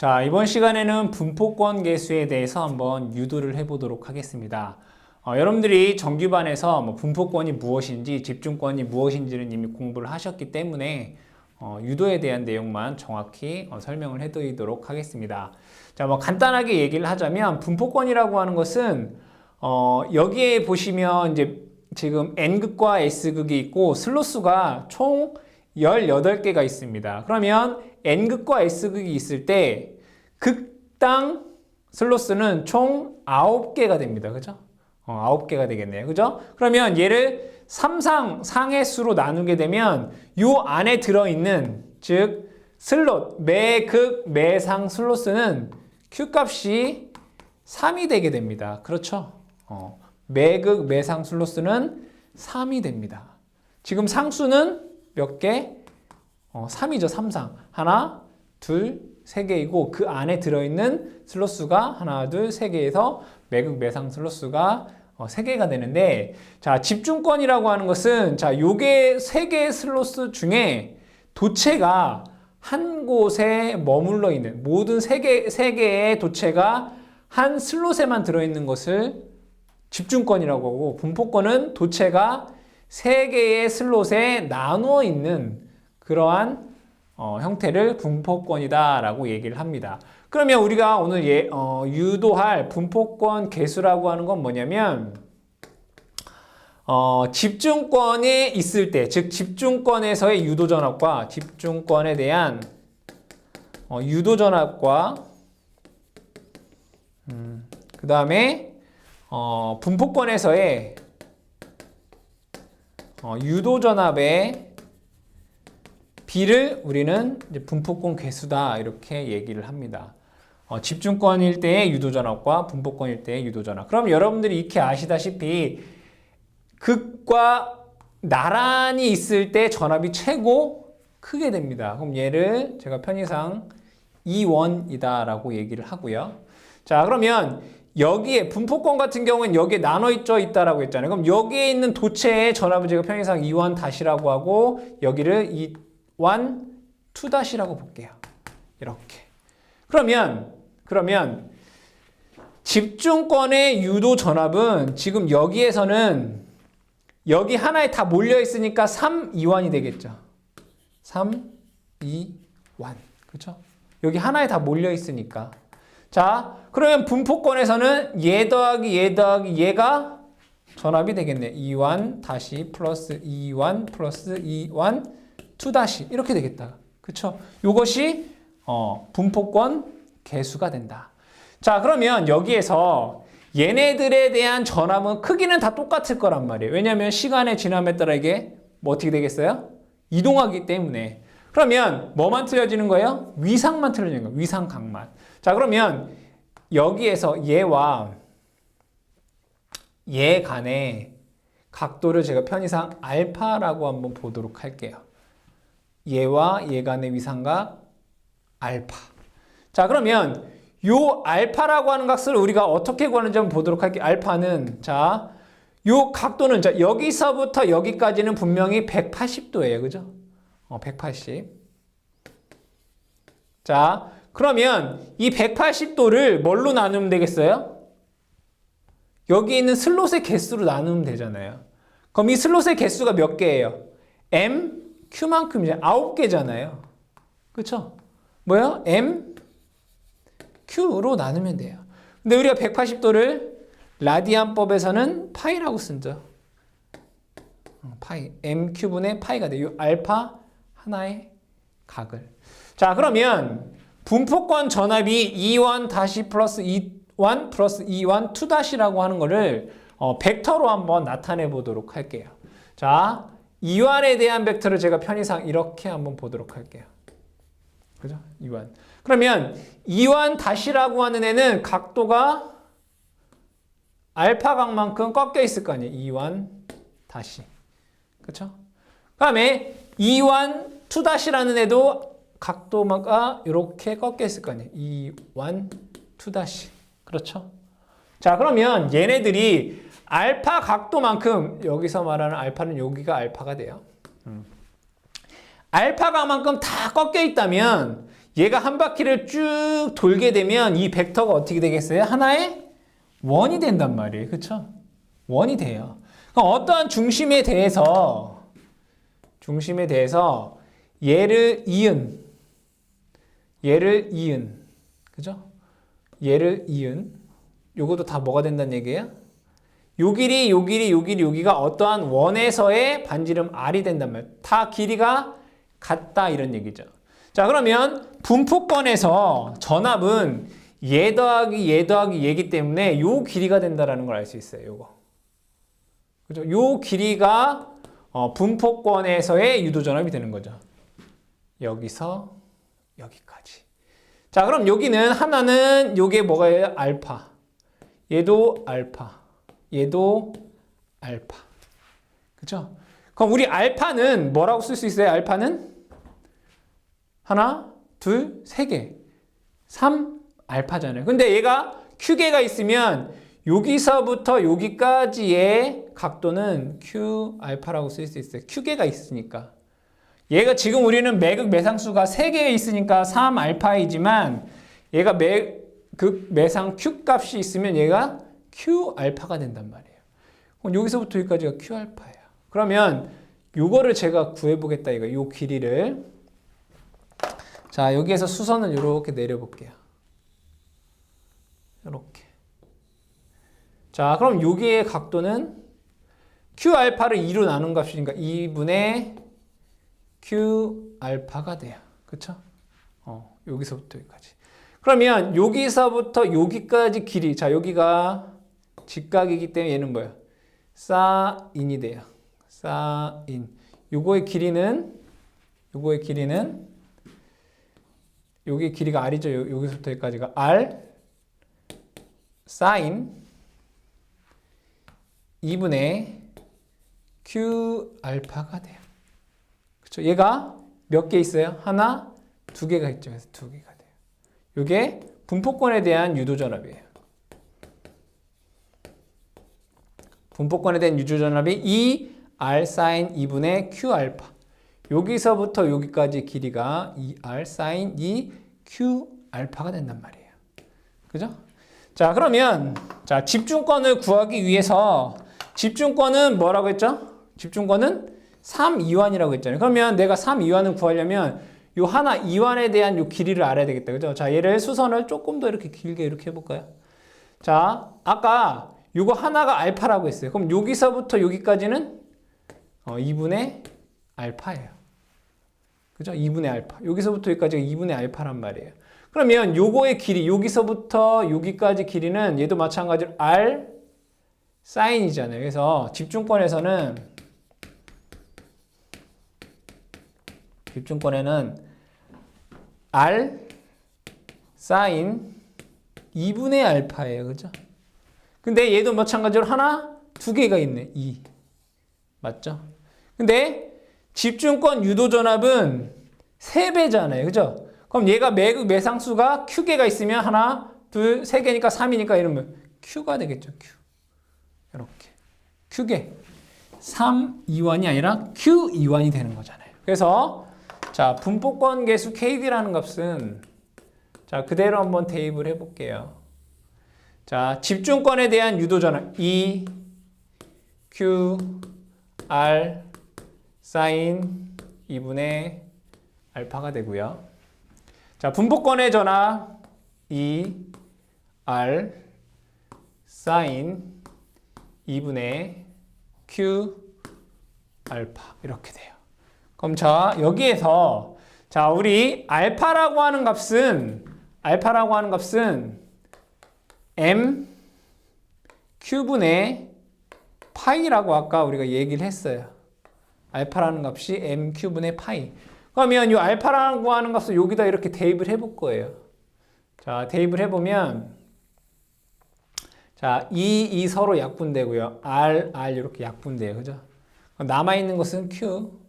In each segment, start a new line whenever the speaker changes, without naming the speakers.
자, 이번 시간에는 분포권 계수에 대해서 한번 유도를 해보도록 하겠습니다. 여러분들이 정규반에서 분포권이 무엇인지, 집중권이 무엇인지는 이미 공부를 하셨기 때문에 유도에 대한 내용만 정확히 설명을 해드리도록 하겠습니다. 자, 간단하게 얘기를 하자면 분포권이라고 하는 것은 여기에 보시면 이제 지금 n극과 s극이 있고 슬롯수가 총 18개가 있습니다. 그러면 n극과 s극이 있을 때 극당 슬롯수는 총 9개가 됩니다. 그죠? 9개가 되겠네요. 그죠? 그러면 얘를 3상, 상의 수로 나누게 되면 요 안에 들어있는 즉 슬롯, 매극, 매상 슬롯수는 Q값이 3이 되게 됩니다. 그렇죠? 매극, 매상 슬롯수는 3이 됩니다. 지금 상수는 몇 개? 3이죠. 3상. 하나, 둘, 세 개이고 그 안에 들어있는 슬롯수가 하나, 둘, 세 개에서 매극, 매상 슬롯수가 세 개가 되는데, 자, 집중권이라고 하는 것은 자, 요게 세 개의 슬롯수 중에 도체가 한 곳에 머물러 있는 모든 세 개의 도체가 한 슬롯에만 들어있는 것을 집중권이라고 하고, 분포권은 도체가 세 개의 슬롯에 나누어 있는 그러한 형태를 분포권이다라고 얘기를 합니다. 그러면 우리가 오늘 유도할 분포권 계수라고 하는 건 뭐냐면 집중권에 있을 때, 즉 집중권에서의 유도전압과 집중권에 대한 유도전압과 그 다음에 분포권에서의 유도전압의 비를 우리는 이제 분포권 계수다 이렇게 얘기를 합니다. 집중권일 때의 유도전압과 분포권일 때의 유도전압. 그럼 여러분들이 익히 아시다시피 극과 나란히 있을 때 전압이 최고 크게 됩니다. 그럼 얘를 제가 편의상 2원이다 라고 얘기를 하고요. 자, 그러면 여기에 분포권 같은 경우는 여기에 나눠져 있다라고 했잖아요. 그럼 여기에 있는 도체의 전압을 제가 편의상 2원 다시라고 하고 여기를 2원 2 다시라고 볼게요. 이렇게. 그러면 집중권의 유도 전압은 지금 여기에서는 여기 하나에 다 몰려 있으니까 3, 2원이 되겠죠. 3, 2, 1. 그렇죠? 여기 하나에 다 몰려 있으니까. 자, 그러면 분포권에서는 얘 더하기 얘 더하기 얘가 전압이 되겠네. 2원 다시 플러스 2원 플러스 2원 2 다시 이렇게 되겠다. 그쵸? 요것이 분포권 계수가 된다. 자, 그러면 여기에서 얘네들에 대한 전압은 크기는 다 똑같을 거란 말이에요. 왜냐하면 시간의 지남에 따라 이게 뭐 어떻게 되겠어요? 이동하기 때문에. 그러면 뭐만 틀려지는 거예요? 위상만 틀려지는 거예요. 위상각만. 자, 그러면 여기에서 얘와 얘 간의 각도를 제가 편의상 알파라고 한번 보도록 할게요. 얘와 얘 간의 위상각 알파. 자, 그러면 요 알파라고 하는 값을 우리가 어떻게 구하는지 한번 보도록 할게요. 알파는 자, 요 각도는 자, 여기서부터 여기까지는 분명히 180도예요. 그죠? 180. 자, 그러면 이 180도를 뭘로 나누면 되겠어요? 여기 있는 슬롯의 개수로 나누면 되잖아요. 그럼 이 슬롯의 개수가 몇 개예요? M, Q만큼 이제 9개잖아요. 그쵸? 뭐요? M, Q로 나누면 돼요. 근데 우리가 180도를 라디안법에서는 파이라고 쓰죠. 파이. MQ분의 파이가 돼요. 이 알파 하나의 각을. 자, 그러면 분포권 전압이 2원 다시 플러스 2원 플러스 2원 2 다시라고 하는 거를 벡터로 한번 나타내 보도록 할게요. 자, 2원에 대한 벡터를 제가 편의상 이렇게 한번 보도록 할게요. 그죠? 2원. 그러면 2원 다시라고 하는 애는 각도가 알파 각만큼 꺾여 있을 거 아니에요. 2원 다시. 그쵸? 그 다음에 2원 2 다시라는 애도 각도가 이렇게 꺾여 있을 거 아니에요. 2원 2 다시. 그렇죠? 자, 그러면 얘네들이 알파 각도만큼, 여기서 말하는 알파는 여기가 알파가 돼요. 알파 각만큼 다 꺾여 있다면 얘가 한 바퀴를 쭉 돌게 되면 이 벡터가 어떻게 되겠어요? 하나의 원이 된단 말이에요. 그쵸? 원이 돼요. 그럼 어떠한 중심에 대해서 얘를 이은 그죠? 얘를 이은 요것도 다 뭐가 된다는 얘기예요? 요 길이, 요 길이, 요 길이, 여기가 어떠한 원에서의 반지름 R이 된단 말이에요. 다 길이가 같다 이런 얘기죠. 자, 그러면 분포권에서 전압은 얘 더하기 얘기 때문에 요 길이가 된다라는 걸 알 수 있어요. 요거. 그죠? 요 길이가 분포권에서의 유도전압이 되는 거죠. 여기서 여기까지. 자, 그럼 여기는 하나는 요게 뭐가예요? 알파. 얘도 알파. 얘도 알파. 그죠? 그럼 우리 알파는 뭐라고 쓸 수 있어요? 알파는 하나, 둘, 세 개. 3 알파잖아요. 근데 얘가 Q개가 있으면 여기서부터 여기까지의 각도는 Q 알파라고 쓸 수 있어요. Q개가 있으니까. 얘가 지금 우리는 매극 매상수가 3개 있으니까 3 알파이지만 얘가 매극 매상 Q 값이 있으면 얘가 Q 알파가 된단 말이에요. 그럼 여기서부터 여기까지가 Q 알파예요. 그러면 요거를 제가 구해보겠다 이거. 요 길이를. 자, 여기에서 수선을 이렇게 내려볼게요. 이렇게. 자, 그럼 여기의 각도는 Q 알파를 2로 나눈 값이니까 2분의 Q 알파가 돼요. 그쵸? 여기서부터 여기까지. 그러면 여기서부터 여기까지 길이. 자, 여기가 직각이기 때문에 얘는 뭐야? 사인이 돼요. 사인. 요거의 길이는 여기의 길이가 R이죠. 여기서부터 여기까지가 R 사인 2분의 Q 알파가 돼요. 그렇죠? 얘가 몇 개 있어요? 하나, 두 개가 있죠. 그래서 두 개가 돼요. 이게 분포권에 대한 유도전압이에요. 분포권에 대한 유도전압이 2R 사인 2분의 Q 알파. 여기서부터 여기까지 길이가 2R 사인 2Q 알파가 된단 말이에요. 그죠? 자, 그러면 자, 집중권을 구하기 위해서 집중권은 뭐라고 했죠? 집중권은 3이완이라고 했잖아요. 그러면 내가 3이완을 구하려면 요 하나 이완에 대한 요 길이를 알아야 되겠다. 그죠? 자, 얘를 수선을 조금 더 이렇게 길게 이렇게 해볼까요? 자, 아까 요거 하나가 알파라고 했어요. 그럼 여기서부터 여기까지는 2분의 알파예요. 그죠? 2분의 알파. 여기서부터 여기까지가 2분의 알파란 말이에요. 그러면 요거의 길이, 여기서부터 여기까지 길이는 얘도 마찬가지로 R 사인이잖아요. 그래서 집중권에는 R 사인 2분의 알파예요. 그죠? 근데 얘도 마찬가지로 하나, 두 개가 있네. 2. 맞죠? 근데 집중권 유도전압은 3배잖아요. 그죠? 그럼 얘가 매극 매상수가 Q개가 있으면 하나, 둘, 세 개니까 3이니까 이러면 Q가 되겠죠. Q. 이렇게. Q개. 3이완이 아니라 Q이완이 되는 거잖아요. 그래서 자, 분포권 계수 KD라는 값은 자, 그대로 한번 대입을 해볼게요. 자, 집중권에 대한 유도전압 E, Q, R, 사인 2분의 알파가 되고요. 자, 분포권의 전압 E, R, 사인 2분의 Q, 알파 이렇게 돼요. 그럼 자, 여기에서 자, 우리 알파라고 하는 값은 M Q분의 파이라고 아까 우리가 얘기를 했어요. 알파라는 값이 M Q분의 파이. 그러면 이 알파라고 하는 값을 여기다 이렇게 대입을 해볼 거예요. 자, 대입을 해보면 자, 이 서로 약분되고요. R 이렇게 약분돼요. 그죠? 남아있는 것은 Q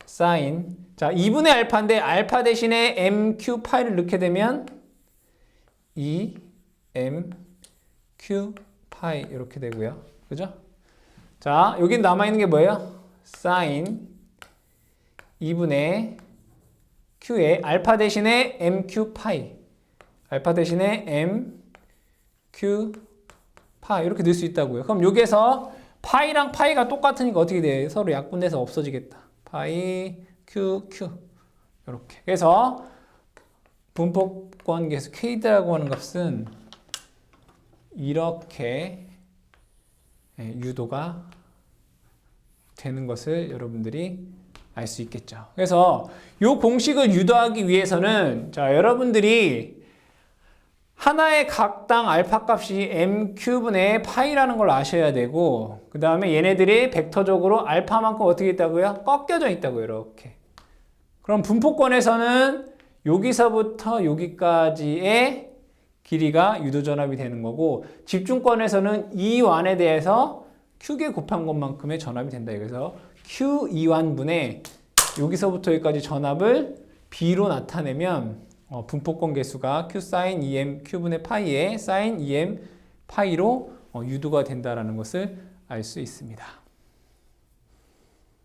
사인. 자, 2분의 알파인데 알파 대신에 MQ 파이를 넣게 되면 2MQ 파이 이렇게 되고요. 그죠? 자, 여기 남아있는 게 뭐예요? 사인 2분의 Q에 알파 대신에 MQ 파이, 알파 대신에 MQ 파이 이렇게 넣을 수 있다고요. 그럼 여기에서 파이랑 파이가 똑같으니까 어떻게 돼? 서로 약분돼서 없어지겠다. 파이 Q 이렇게. 그래서 분포권 계수 K라고 하는 값은 이렇게 유도가 되는 것을 여러분들이 알 수 있겠죠. 그래서 이 공식을 유도하기 위해서는 자, 여러분들이 하나의 각당 알파 값이 m분의 파이라는 걸 아셔야 되고, 그 다음에 얘네들이 벡터적으로 알파만큼 어떻게 있다고요? 꺾여져 있다고요. 이렇게. 그럼 분포권에서는 여기서부터 여기까지의 길이가 유도전압이 되는 거고, 집중권에서는 이 완에 대해서 Q개 곱한 것만큼의 전압이 된다. 그래서 Q2완분의 여기서부터 여기까지 전압을 B로 나타내면 분포권 개수가 Q sin 2M Q분의 파이에 sin 2M 파이로 유도가 된다는 것을 알 수 있습니다.